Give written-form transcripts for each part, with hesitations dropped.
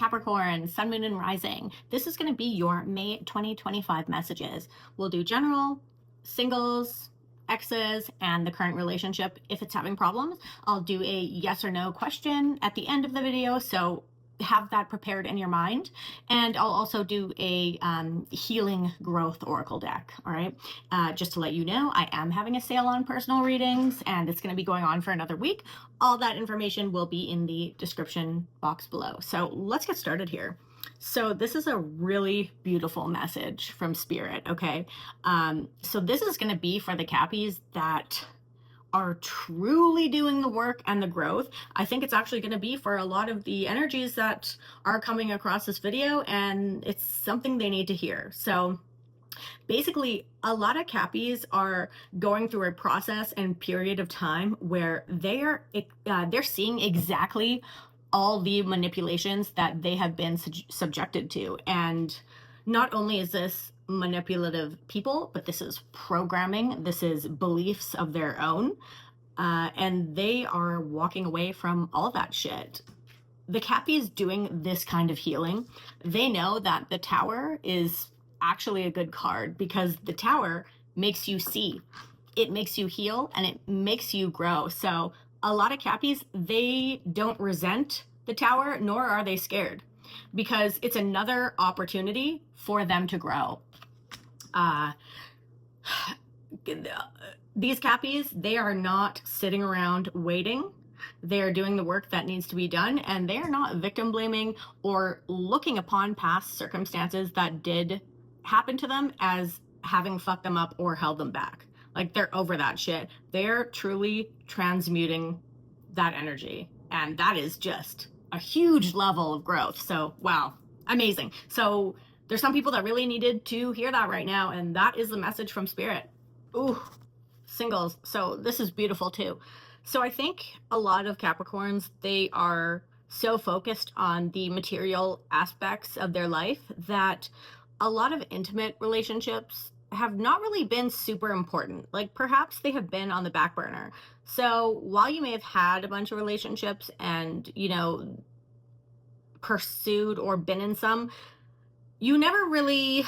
Capricorn, Sun, Moon, and Rising. This is going to be your May 2025 messages. We'll do general, singles, exes, and the current relationship if it's having problems. I'll do a yes or no question at the end of the video, so have that prepared in your mind. And I'll also do a healing growth oracle deck. All right, just to let you know, I am having a sale on personal readings, and it's going to be going on for another week. All that information will be in the description box below. So let's get started here. So this is a really beautiful message from Spirit. Okay, so this is going to be for the Cappies that are truly doing the work and the growth. I think it's actually going to be for a lot of the energies that are coming across this video, and it's something they need to hear. So basically, a lot of Cappies are going through a process and period of time where they're seeing exactly all the manipulations that they have been subjected to. And not only is this manipulative people, but this is programming, this is beliefs of their own, and they are walking away from all that shit. The Cappies doing this kind of healing, they know that the Tower is actually a good card because the Tower makes you see, it makes you heal, and it makes you grow. So a lot of Cappies, they don't resent the Tower, nor are they scared, because it's another opportunity for them to grow. These Cappies, they are not sitting around waiting. They are doing the work that needs to be done, and they are not victim blaming or looking upon past circumstances that did happen to them as having fucked them up or held them back. Like, they're over that shit. They're truly transmuting that energy, and that is just a huge level of growth. So wow, amazing. So there's some people that really needed to hear that right now, and that is the message from Spirit. Ooh, singles. So this is beautiful too. So I think a lot of Capricorns, they are so focused on the material aspects of their life that a lot of intimate relationships have not really been super important. Like, perhaps they have been on the back burner. So while you may have had a bunch of relationships and, you know, pursued or been in some, you never really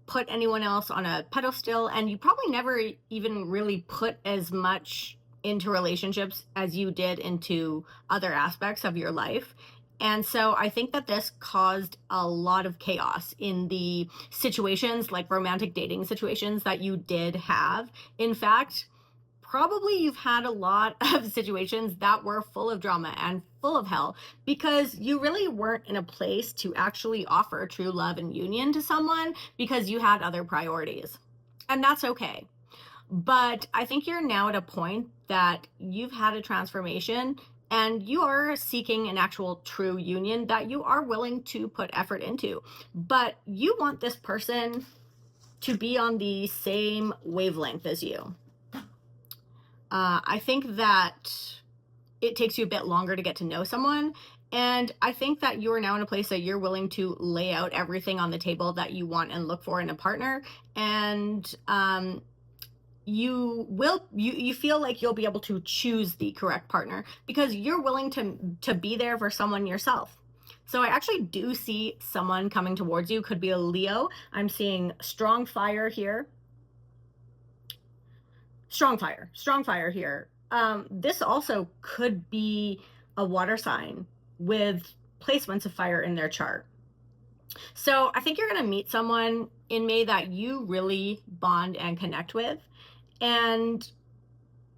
put anyone else on a pedestal, and you probably never even really put as much into relationships as you did into other aspects of your life. And so I think that this caused a lot of chaos in the situations, like romantic dating situations that you did have. In fact, probably you've had a lot of situations that were full of drama and full of hell because you really weren't in a place to actually offer true love and union to someone because you had other priorities. And that's okay. But I think you're now at a point that you've had a transformation and you are seeking an actual true union that you are willing to put effort into. But you want this person to be on the same wavelength as you. I think that it takes you a bit longer to get to know someone. And I think that you are now in a place that you're willing to lay out everything on the table that you want and look for in a partner. And you feel like you'll be able to choose the correct partner because you're willing to be there for someone yourself. So I actually do see someone coming towards you. Could be a Leo. I'm seeing strong fire here. Strong fire here. This also could be a water sign with placements of fire in their chart. So I think you're going to meet someone in May that you really bond and connect with. And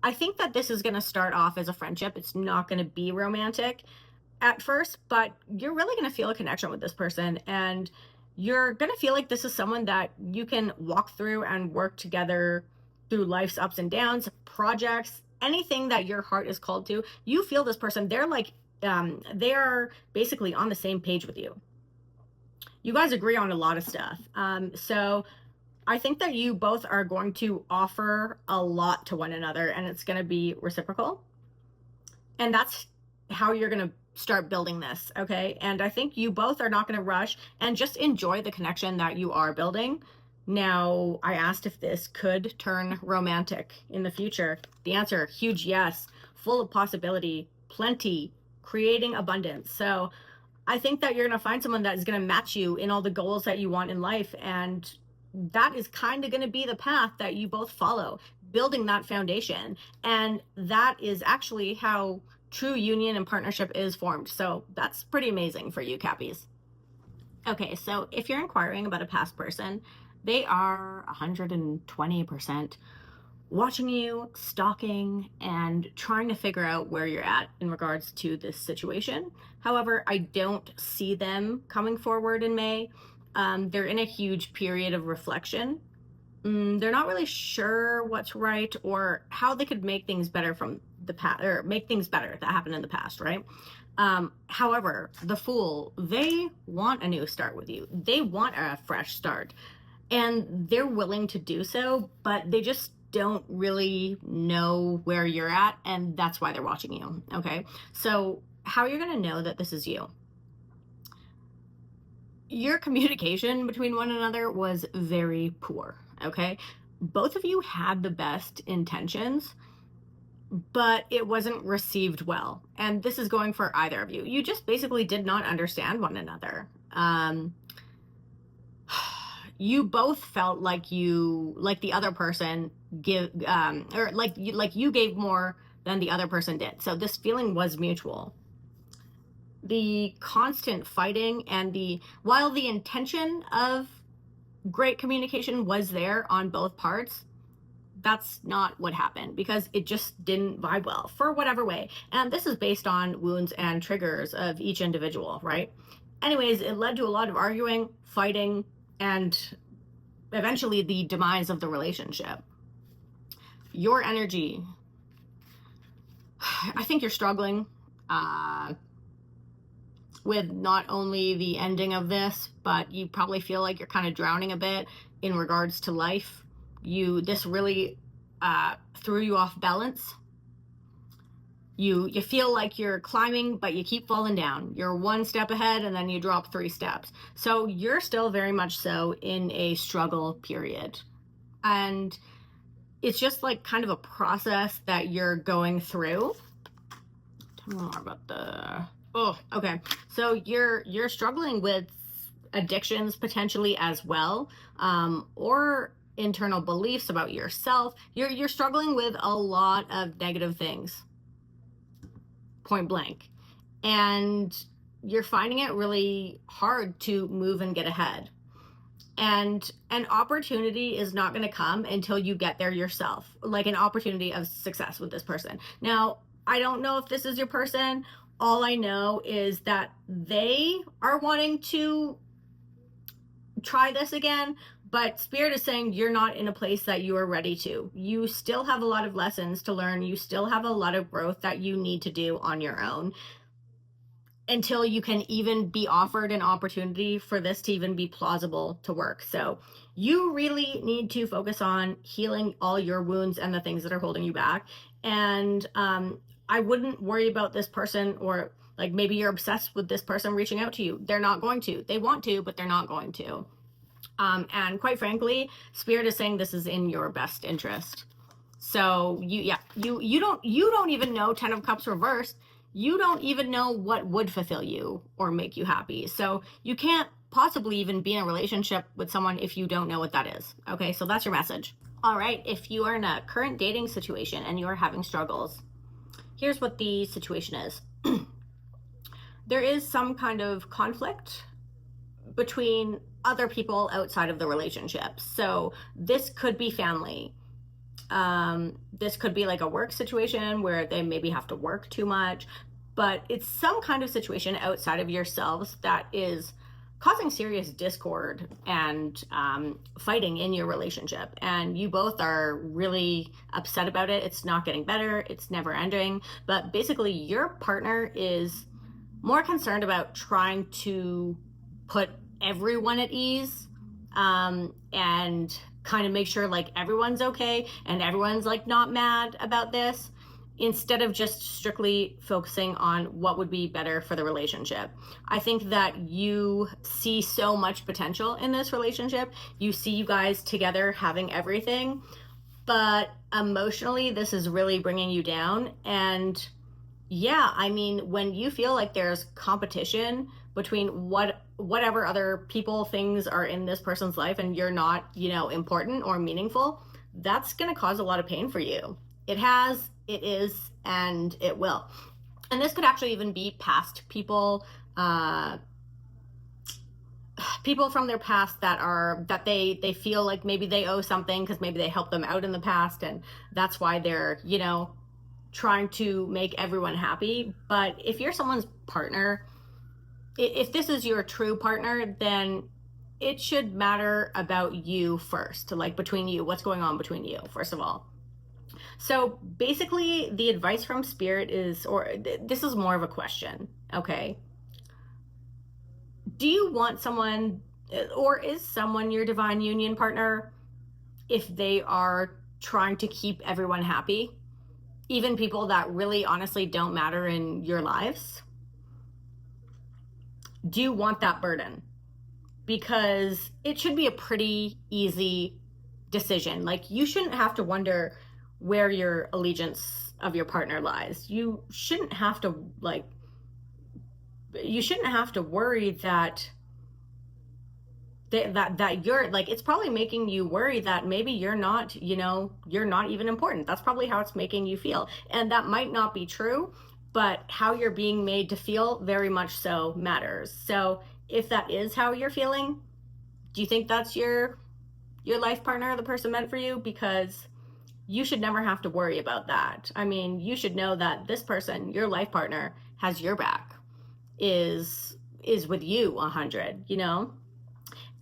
I think that this is going to start off as a friendship. It's not going to be romantic at first, but you're really going to feel a connection with this person. And you're going to feel like this is someone that you can walk through and work together through life's ups and downs, projects, anything that your heart is called to. You feel this person, they're like, they are basically on the same page with you. You guys agree on a lot of stuff. So I think that you both are going to offer a lot to one another, and it's going to be reciprocal. And that's how you're going to start building this, okay? And I think you both are not going to rush and just enjoy the connection that you are building. Now, I asked if this could turn romantic in the future. The answer, huge yes, full of possibility, plenty, creating abundance. So I think that you're going to find someone that is going to match you in all the goals that you want in life. And that is kind of going to be the path that you both follow, building that foundation. And that is actually how true union and partnership is formed. So that's pretty amazing for you, Cappies. Okay, so if you're inquiring about a past person, they are 120% watching you, stalking, and trying to figure out where you're at in regards to this situation. However, I don't see them coming forward in May. They're in a huge period of reflection. They're not really sure what's right or how they could make things better from the past, or make things better that happened in the past, right? However, the Fool, they want a new start with you. They want a fresh start, and they're willing to do so, but they just don't really know where you're at, and that's why they're watching you. Okay, so how you're going to know that this is you? Your communication between one another was very poor. Okay, both of you had the best intentions, but it wasn't received well, and this is going for either of you. You just basically did not understand one another. You both felt like the other person you gave more than the other person did. So this feeling was mutual. The constant fighting and while the intention of great communication was there on both parts, that's not what happened, because it just didn't vibe well for whatever way. And this is based on wounds and triggers of each individual, right? Anyways, it led to a lot of arguing, fighting, and eventually the demise of the relationship. Your energy, I think you're struggling with not only the ending of this, but you probably feel like you're kind of drowning a bit in regards to life. This really threw you off balance. You feel like you're climbing, but you keep falling down. You're one step ahead and then you drop 3 steps. So you're still very much so in a struggle period. And it's just like kind of a process that you're going through. Tell me more about okay. So you're struggling with addictions potentially as well, or internal beliefs about yourself. You're struggling with a lot of negative things, point blank, and you're finding it really hard to move and get ahead. And an opportunity is not going to come until you get there yourself, like an opportunity of success with this person. Now, I don't know if this is your person. All I know is that they are wanting to try this again, but Spirit is saying you're not in a place that you are ready to. You still have a lot of lessons to learn. You still have a lot of growth that you need to do on your own until you can even be offered an opportunity for this to even be plausible to work. So you really need to focus on healing all your wounds and the things that are holding you back. And I wouldn't worry about this person, or like maybe you're obsessed with this person reaching out to you. They're not going to. They want to, but they're not going to. And quite frankly, Spirit is saying this is in your best interest. So you don't even know 10 of Cups reversed. You don't even know what would fulfill you or make you happy. So you can't possibly even be in a relationship with someone if you don't know what that is. Okay, so that's your message. All right, if you are in a current dating situation and you are having struggles, here's what the situation is. There is some kind of conflict between other people outside of the relationship. So this could be family. This could be like a work situation where they maybe have to work too much, but it's some kind of situation outside of yourselves that is causing serious discord and fighting in your relationship. And you both are really upset about it. It's not getting better. It's never ending. But basically, your partner is more concerned about trying to put everyone at ease and kind of make sure like everyone's okay and everyone's like not mad about this, instead of just strictly focusing on what would be better for the relationship. I think that you see so much potential in this relationship. You see you guys together having everything, but emotionally this is really bringing you down. And yeah, I mean, when you feel like there's competition between whatever other people, things are in this person's life, and you're not, you know, important or meaningful, that's going to cause a lot of pain for you. It has, it is, and it will. And this could actually even be past people, people from their past that they feel like maybe they owe something because maybe they helped them out in the past, and that's why they're, you know, trying to make everyone happy. But if you're someone's partner, if this is your true partner, then it should matter about you first, like between you, what's going on between you, first of all. So basically, the advice from Spirit is, or this is more of a question, okay? Do you want someone, or is someone your divine union partner if they are trying to keep everyone happy, even people that really honestly don't matter in your lives? Do you want that burden? Because it should be a pretty easy decision. Like, you shouldn't have to wonder where your allegiance of your partner lies. You shouldn't have to worry that you're like, it's probably making you worry that maybe you're not, you know, you're not even important. That's probably how it's making you feel. And that might not be true, but how you're being made to feel very much so matters. So if that is how you're feeling, do you think that's your life partner, the person meant for you? Because you should never have to worry about that. I mean, you should know that this person, your life partner, has your back, is with you 100, you know?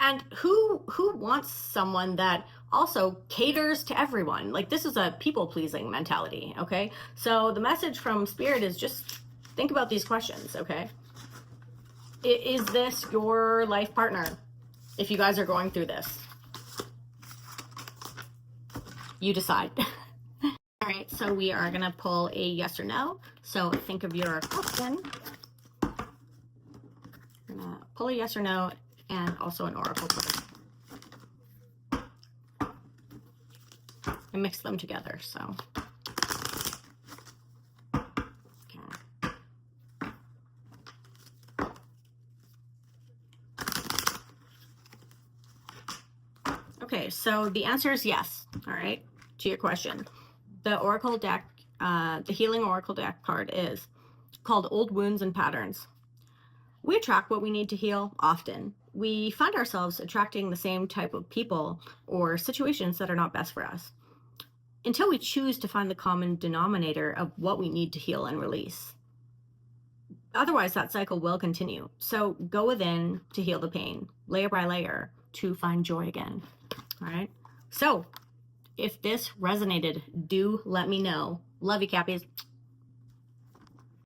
And who wants someone that also caters to everyone? Like, this is a people-pleasing mentality, okay? So the message from Spirit is just think about these questions, okay? Is this your life partner if you guys are going through this? You decide. All right, so we are going to pull a yes or no. So think of your question. I'm going to pull a yes or no and also an oracle card. I mix them together, so. Okay, so the answer is yes, all right, to your question. The oracle deck, the healing oracle deck card is called Old Wounds and Patterns. We attract what we need to heal often. We find ourselves attracting the same type of people or situations that are not best for us until we choose to find the common denominator of what we need to heal and release. Otherwise, that cycle will continue. So go within to heal the pain, layer by layer, to find joy again. All right. So if this resonated, do let me know. Love you, Cappies.